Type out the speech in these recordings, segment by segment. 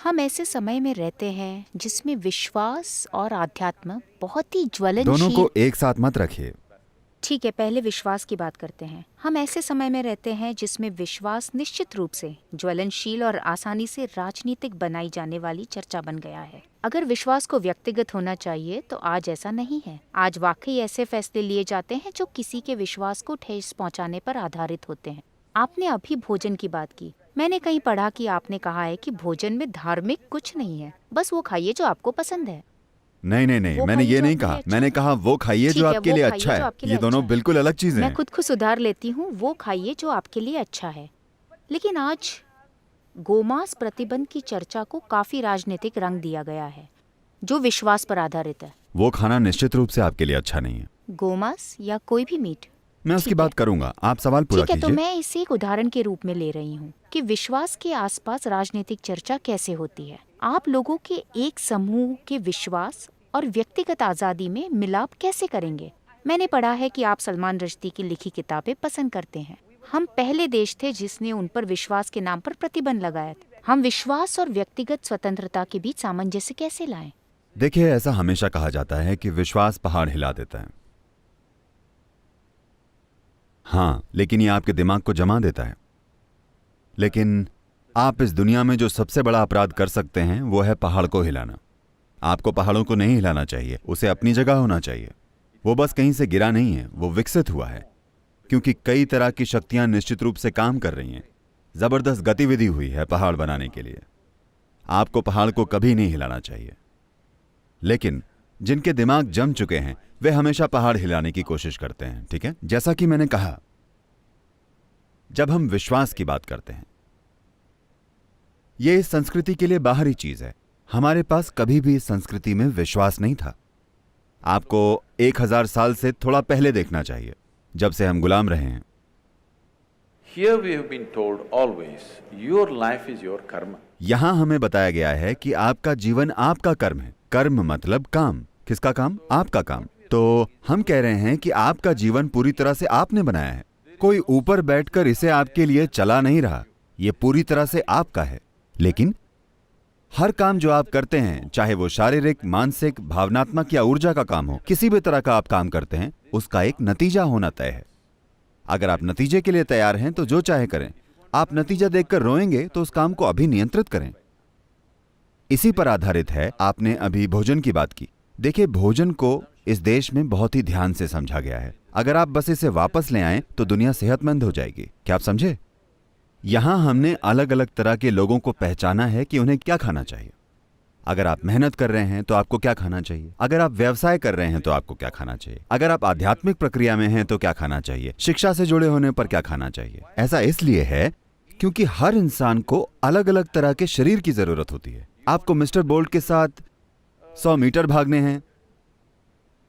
हम ऐसे समय में रहते हैं जिसमें विश्वास और आध्यात्म बहुत ही दोनों ज्वलनशील। को एक साथ मत रखिए। ठीक है, पहले विश्वास की बात करते हैं। हम ऐसे समय में रहते हैं जिसमें विश्वास निश्चित रूप से ज्वलनशील और आसानी से राजनीतिक बनाई जाने वाली चर्चा बन गया है। अगर विश्वास को व्यक्तिगत होना चाहिए तो आज ऐसा नहीं है। आज वाकई ऐसे फैसले लिए जाते हैं जो किसी के विश्वास को ठेस पहुंचाने पर आधारित होते हैं। आपने अभी भोजन की बात की। मैंने कहीं पढ़ा कि आपने कहा है कि भोजन में धार्मिक कुछ नहीं है, बस वो खाइए जो आपको पसंद है। नहीं नहीं नहीं, वो मैंने खाइए ये जो नहीं आपके लिए कहा। अच्छा मैंने है। कहा वो खाइए जो ठीक है, आपके वो लिए खाइए अच्छा जो है। आपके लिए ये दोनों अच्छा है। बिल्कुल अलग चीजें मैं हैं। खुद को सुधार लेती हूँ, वो खाइए जो आपके लिए अच्छा है। लेकिन आज गोमांस प्रतिबंध की चर्चा को काफी राजनीतिक रंग दिया गया है, जो विश्वास पर आधारित है। वो खाना निश्चित रूप से आपके लिए अच्छा नहीं है। गोमांस या कोई भी मीट। मैं उसकी ठीक है, बात करूंगा, आप सवाल पूरा ठीक है, तो कीजिए। मैं इसे एक उदाहरण के रूप में ले रही हूँ कि विश्वास के आसपास राजनीतिक चर्चा कैसे होती है। आप लोगों के एक समूह के विश्वास और व्यक्तिगत आजादी में मिलाप कैसे करेंगे। मैंने पढ़ा है कि आप सलमान रश्दी की लिखी किताबें पसंद करते हैं। हम पहले देश थे जिसने उन पर विश्वास के नाम पर प्रतिबंध लगाया था। हम विश्वास और व्यक्तिगत स्वतंत्रता के बीच सामंजस्य कैसे लाएं? देखिए, ऐसा हमेशा कहा जाता है कि विश्वास पहाड़ हिला देता है। हाँ, लेकिन ये आपके दिमाग को जमा देता है। लेकिन आप इस दुनिया में जो सबसे बड़ा अपराध कर सकते हैं वो है पहाड़ को हिलाना। आपको पहाड़ों को नहीं हिलाना चाहिए, उसे अपनी जगह होना चाहिए। वो बस कहीं से गिरा नहीं है, वो विकसित हुआ है, क्योंकि कई तरह की शक्तियां निश्चित रूप से काम कर रही हैं। जबरदस्त गतिविधि हुई है पहाड़ बनाने के लिए। आपको पहाड़ को कभी नहीं हिलाना चाहिए। लेकिन जिनके दिमाग जम चुके हैं वे हमेशा पहाड़ हिलाने की कोशिश करते हैं। ठीक है, जैसा कि मैंने कहा, जब हम विश्वास की बात करते हैं, यह इस संस्कृति के लिए बाहरी चीज है। हमारे पास कभी भी इस संस्कृति में विश्वास नहीं था। आपको 1000 साल से थोड़ा पहले देखना चाहिए, जब से हम गुलाम रहे हैं। Here we have been told always, your life is your karma. यहां हमें बताया गया है कि आपका जीवन आपका कर्म है। कर्म मतलब काम। किसका काम? आपका काम। तो हम कह रहे हैं कि आपका जीवन पूरी तरह से आपने बनाया है। कोई ऊपर बैठकर इसे आपके लिए चला नहीं रहा। यह पूरी तरह से आपका है। लेकिन हर काम जो आप करते हैं, चाहे वो शारीरिक, मानसिक, भावनात्मक या ऊर्जा का काम हो, किसी भी तरह का आप काम करते हैं, उसका एक नतीजा होना तय है। अगर आप नतीजे के लिए तैयार हैं तो जो चाहे करें। आप नतीजा देखकर रोएंगे तो उस काम को अभी नियंत्रित करें। इसी पर आधारित है। आपने अभी भोजन की बात की। देखिए, भोजन को इस देश में बहुत ही ध्यान से समझा गया है। अगर आप बस इसे वापस ले आएं तो दुनिया सेहतमंद हो जाएगी। क्या आप समझे? यहां हमने अलग अलग तरह के लोगों को पहचाना है कि उन्हें क्या खाना चाहिए। अगर आप मेहनत कर रहे हैं तो आपको क्या खाना चाहिए। अगर आप व्यवसाय कर रहे हैं तो आपको क्या खाना चाहिए। अगर आप आध्यात्मिक प्रक्रिया में हैं तो क्या खाना चाहिए। शिक्षा से जुड़े होने पर क्या खाना चाहिए। ऐसा इसलिए है क्योंकि हर इंसान को अलग अलग तरह के शरीर की जरूरत होती है। आपको मिस्टर बोल्ट के साथ 100 मीटर भागने हैं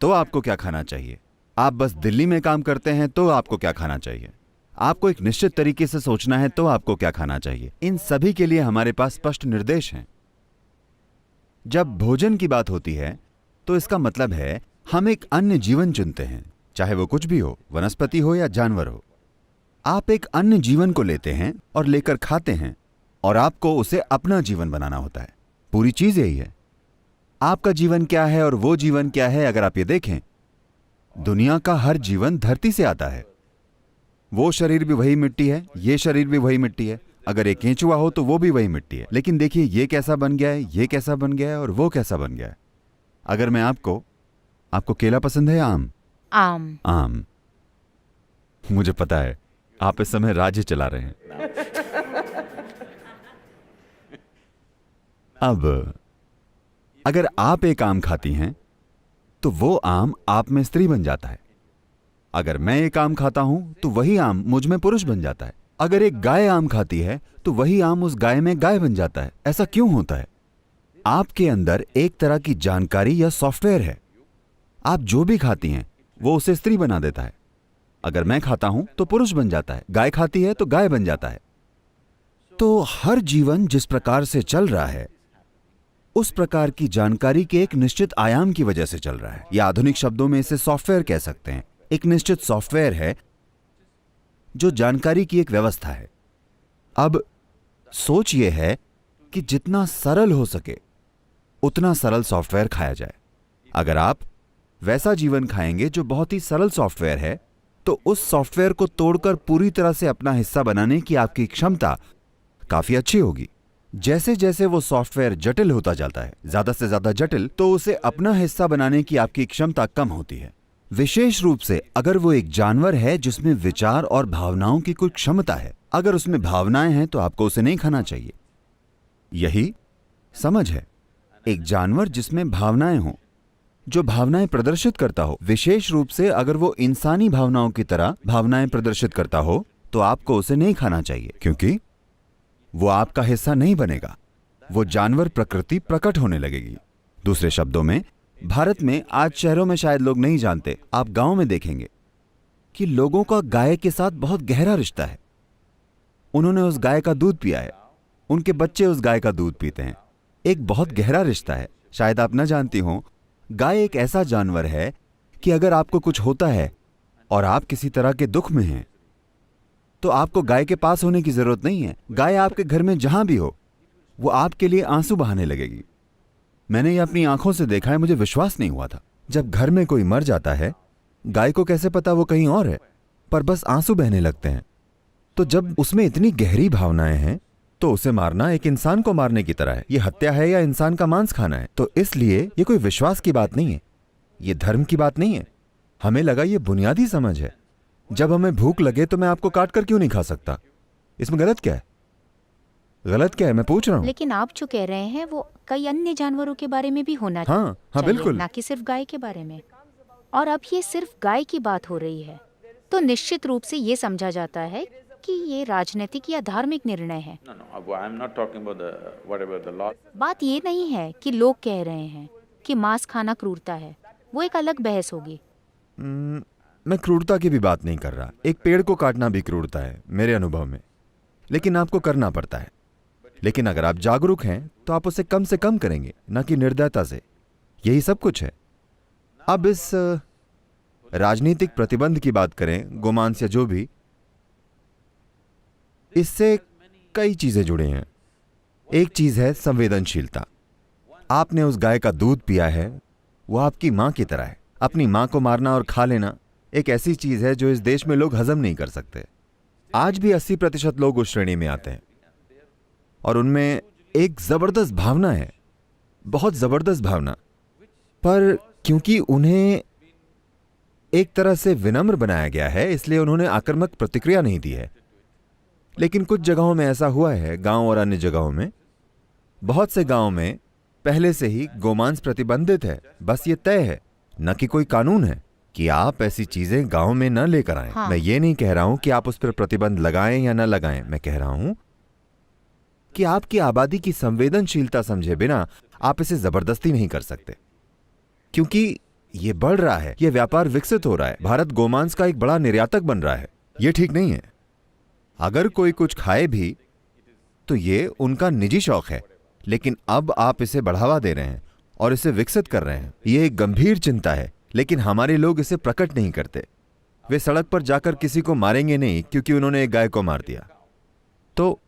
तो आपको क्या खाना चाहिए। आप बस दिल्ली में काम करते हैं तो आपको क्या खाना चाहिए। आपको एक निश्चित तरीके से सोचना है तो आपको क्या खाना चाहिए। इन सभी के लिए हमारे पास स्पष्ट निर्देश हैं। जब भोजन की बात होती है तो इसका मतलब है हम एक अन्य जीवन चुनते हैं, चाहे वो कुछ भी हो, वनस्पति हो या जानवर हो। आप एक अन्य जीवन को लेते हैं और लेकर खाते हैं और आपको उसे अपना जीवन बनाना होता है। पूरी चीज यही है। आपका जीवन क्या है और वो जीवन क्या है। अगर आप ये देखें, दुनिया का हर जीवन धरती से आता है। वो शरीर भी वही मिट्टी है, ये शरीर भी वही मिट्टी है। अगर एक केंचुआ हो तो वो भी वही मिट्टी है। लेकिन देखिए, ये कैसा बन गया है, ये कैसा बन गया है और वो कैसा बन गया है। अगर मैं आपको केला पसंद है या आम? आम। आम। मुझे पता है आप इस समय राज्य चला रहे हैं। अब अगर आप एक आम खाती हैं तो वो आम आप में स्त्री बन जाता है। अगर मैं एक आम खाता हूं तो वही आम मुझ में पुरुष बन जाता है। अगर एक गाय आम खाती है तो वही आम उस गाय में गाय बन जाता है। ऐसा क्यों होता है? आपके अंदर एक तरह की जानकारी या सॉफ्टवेयर है। आप जो भी खाती हैं वो उसे स्त्री बना देता है। अगर मैं खाता हूं तो पुरुष बन जाता है, गाय खाती है तो गाय बन जाता है। तो हर जीवन जिस प्रकार से चल रहा है उस प्रकार की जानकारी के एक निश्चित आयाम की वजह से चल रहा है, या आधुनिक शब्दों में इसे सॉफ्टवेयर कह सकते हैं। एक निश्चित सॉफ्टवेयर है जो जानकारी की एक व्यवस्था है। अब सोच यह है कि जितना सरल हो सके उतना सरल सॉफ्टवेयर खाया जाए। अगर आप वैसा जीवन खाएंगे जो बहुत ही सरल सॉफ्टवेयर है, तो उस सॉफ्टवेयर को तोड़कर पूरी तरह से अपना हिस्सा बनाने की आपकी क्षमता काफी अच्छी होगी। जैसे जैसे वो सॉफ्टवेयर जटिल होता जाता है, ज्यादा से ज्यादा जटिल, तो उसे अपना हिस्सा बनाने की आपकी क्षमता कम होती है। विशेष रूप से अगर वो एक जानवर है जिसमें विचार और भावनाओं की कोई क्षमता है, अगर उसमें भावनाएं हैं तो आपको उसे नहीं खाना चाहिए। यही समझ है। एक जानवर जिसमें भावनाएं हों, जो भावनाएं प्रदर्शित करता हो, विशेष रूप से अगर वो इंसानी भावनाओं की तरह भावनाएं प्रदर्शित करता हो, तो आपको उसे नहीं खाना चाहिए, क्योंकि वो आपका हिस्सा नहीं बनेगा। वो जानवर प्रकृति प्रकट होने लगेगी। दूसरे शब्दों में, भारत में आज शहरों में शायद लोग नहीं जानते, आप गांव में देखेंगे कि लोगों का गाय के साथ बहुत गहरा रिश्ता है। उन्होंने उस गाय का दूध पिया है, उनके बच्चे उस गाय का दूध पीते हैं। एक बहुत गहरा रिश्ता है। शायद आप न जानती हों, गाय एक ऐसा जानवर है कि अगर आपको कुछ होता है और आप किसी तरह के दुख में हैं, तो आपको गाय के पास होने की जरूरत नहीं है। गाय आपके घर में जहां भी हो, वो आपके लिए आंसू बहाने लगेगी। मैंने ये अपनी आंखों से देखा है, मुझे विश्वास नहीं हुआ था। जब घर में कोई मर जाता है, गाय को कैसे पता वो कहीं और है, पर बस आंसू बहने लगते हैं। तो जब उसमें इतनी गहरी भावनाएं हैं, तो उसे मारना एक इंसान को मारने की तरह है। ये हत्या है या इंसान का मांस खाना है। तो इसलिए ये कोई विश्वास की बात नहीं है, ये धर्म की बात नहीं है। हमें लगा ये बुनियादी समझ है। जब हमें भूख लगे तो मैं आपको काट कर क्यों नहीं खा सकता? इसमें गलत क्या है? गलत क्या है, मैं पूछ रहा हूँ। लेकिन आप जो कह रहे हैं वो कई अन्य जानवरों के बारे में भी होना हाँ चाहिए, बिल्कुल। ना कि सिर्फ गाय के बारे में। और अब ये सिर्फ गाय की बात हो रही है, तो निश्चित रूप से ये समझा जाता है कि ये राजनीतिक या धार्मिक निर्णय है। No, I'm not talking about whatever the law. बात ये नहीं है कि लोग कह रहे हैं कि मांस खाना क्रूरता है, वो एक अलग बहस होगी। मैं क्रूरता की भी बात नहीं कर रहा। एक पेड़ को काटना भी क्रूरता है मेरे अनुभव में, लेकिन आपको करना पड़ता है। लेकिन अगर आप जागरूक हैं तो आप उसे कम से कम करेंगे, न कि निर्दयता से। यही सब कुछ है। अब इस राजनीतिक प्रतिबंध की बात करें, गोमांस या जो भी, इससे कई चीजें जुड़े हैं। एक चीज है संवेदनशीलता। आपने उस गाय का दूध पिया है, वो आपकी मां की तरह है। अपनी मां को मारना और खा लेना एक ऐसी चीज है जो इस देश में लोग हजम नहीं कर सकते। आज भी 80% लोग उस श्रेणी में आते हैं और उनमें एक जबरदस्त भावना है, बहुत जबरदस्त भावना। पर क्योंकि उन्हें एक तरह से विनम्र बनाया गया है, इसलिए उन्होंने आक्रामक प्रतिक्रिया नहीं दी है। लेकिन कुछ जगहों में ऐसा हुआ है, गांव और अन्य जगहों में, बहुत से गांवों में पहले से ही गोमांस प्रतिबंधित है। बस ये तय है, न कि कोई कानून है कि आप ऐसी चीजें गांव में न लेकर आएं। हाँ। मैं ये नहीं कह रहा हूं कि आप उस पर प्रतिबंध लगाएं या न लगाएं। मैं कह रहा हूं कि आपकी आबादी की संवेदनशीलता समझे बिना आप इसे जबरदस्ती नहीं कर सकते, क्योंकि ये बढ़ रहा है, ये व्यापार विकसित हो रहा है। भारत गोमांस का एक बड़ा निर्यातक बन रहा है। ये ठीक नहीं है। अगर कोई कुछ खाए भी तो ये उनका निजी शौक है, लेकिन अब आप इसे बढ़ावा दे रहे हैं और इसे विकसित कर रहे हैं। ये एक गंभीर चिंता है, लेकिन हमारे लोग इसे प्रकट नहीं करते। वे सड़क पर जाकर किसी को मारेंगे नहीं क्योंकि उन्होंने एक गाय को मार दिया। तो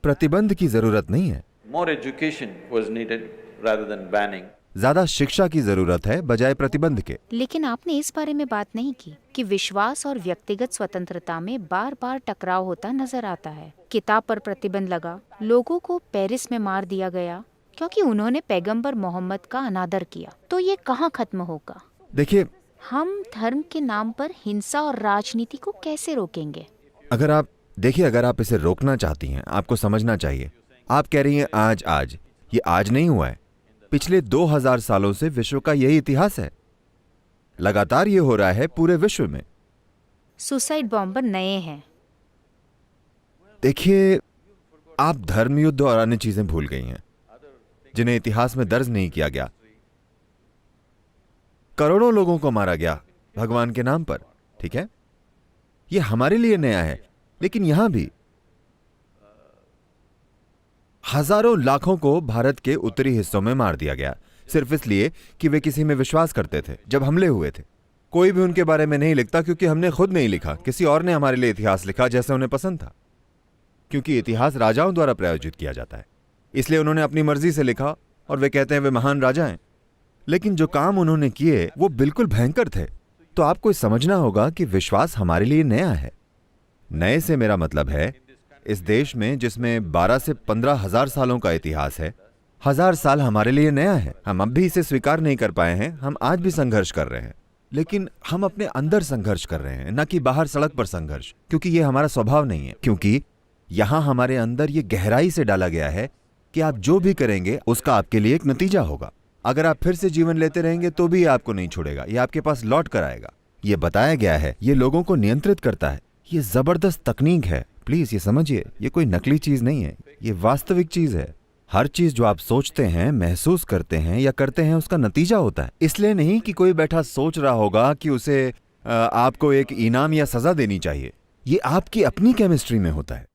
प्रतिबंध की जरूरत नहीं है। More education was needed rather than banning. ज्यादा शिक्षा की जरूरत है बजाय प्रतिबंध के। लेकिन आपने इस बारे में बात नहीं की कि विश्वास और व्यक्तिगत स्वतंत्रता में बार बार टकराव होता नजर आता है। किताब पर प्रतिबंध लगा, लोगों को पेरिस में मार दिया गया क्योंकि उन्होंने पैगंबर मोहम्मद का अनादर किया। तो ये कहाँ खत्म होगा? देखिए, हम धर्म के नाम पर हिंसा और राजनीति को कैसे रोकेंगे? अगर आप इसे रोकना चाहती हैं, आपको समझना चाहिए। आप कह रही हैं आज, ये आज नहीं हुआ है। पिछले 2000 सालों से विश्व का यही इतिहास है। लगातार ये हो रहा है पूरे विश्व में। सुसाइड बॉम्बर नए हैं। देखिए, आप धर्म युद्ध और अन्य चीजें भूल गई हैं जिन्हें इतिहास में दर्ज नहीं किया गया। करोड़ों लोगों को मारा गया भगवान के नाम पर, ठीक है? यह हमारे लिए नया है, लेकिन यहां भी हजारों लाखों को भारत के उत्तरी हिस्सों में मार दिया गया, सिर्फ इसलिए कि वे किसी में विश्वास करते थे। जब हमले हुए थे, कोई भी उनके बारे में नहीं लिखता क्योंकि हमने खुद नहीं लिखा, किसी और ने हमारे लिए इतिहास लिखा जैसे उन्हें पसंद था, क्योंकि इतिहास राजाओं द्वारा प्रायोजित किया जाता है। इसलिए उन्होंने अपनी मर्जी से लिखा और वे कहते हैं वे महान राजा हैं। लेकिन जो काम उन्होंने किए वो बिल्कुल भयंकर थे। तो आपको समझना होगा कि विश्वास हमारे लिए नया है। नए से मेरा मतलब है इस देश में जिसमें 12 से 15 हजार सालों का इतिहास है, 1000 साल हमारे लिए नया है। हम अब भी इसे स्वीकार नहीं कर पाए हैं। हम आज भी संघर्ष कर रहे हैं, लेकिन हम अपने अंदर संघर्ष कर रहे हैं, न कि बाहर सड़क पर संघर्ष, क्योंकि ये हमारा स्वभाव नहीं है। क्योंकि यहां हमारे अंदर ये गहराई से डाला गया है कि आप जो भी करेंगे उसका आपके लिए एक नतीजा होगा। अगर आप फिर से जीवन लेते रहेंगे तो भी आपको नहीं छोड़ेगा, ये आपके पास लौट कर आएगा। ये बताया गया है, ये लोगों को नियंत्रित करता है। ये जबरदस्त तकनीक है, प्लीज ये समझिए। ये कोई नकली चीज नहीं है, ये वास्तविक चीज है। हर चीज जो आप सोचते हैं, महसूस करते हैं या करते हैं, उसका नतीजा होता है। इसलिए नहीं कि कोई बैठा सोच रहा होगा कि उसे आपको एक इनाम या सजा देनी चाहिए। ये आपकी अपनी केमिस्ट्री में होता है।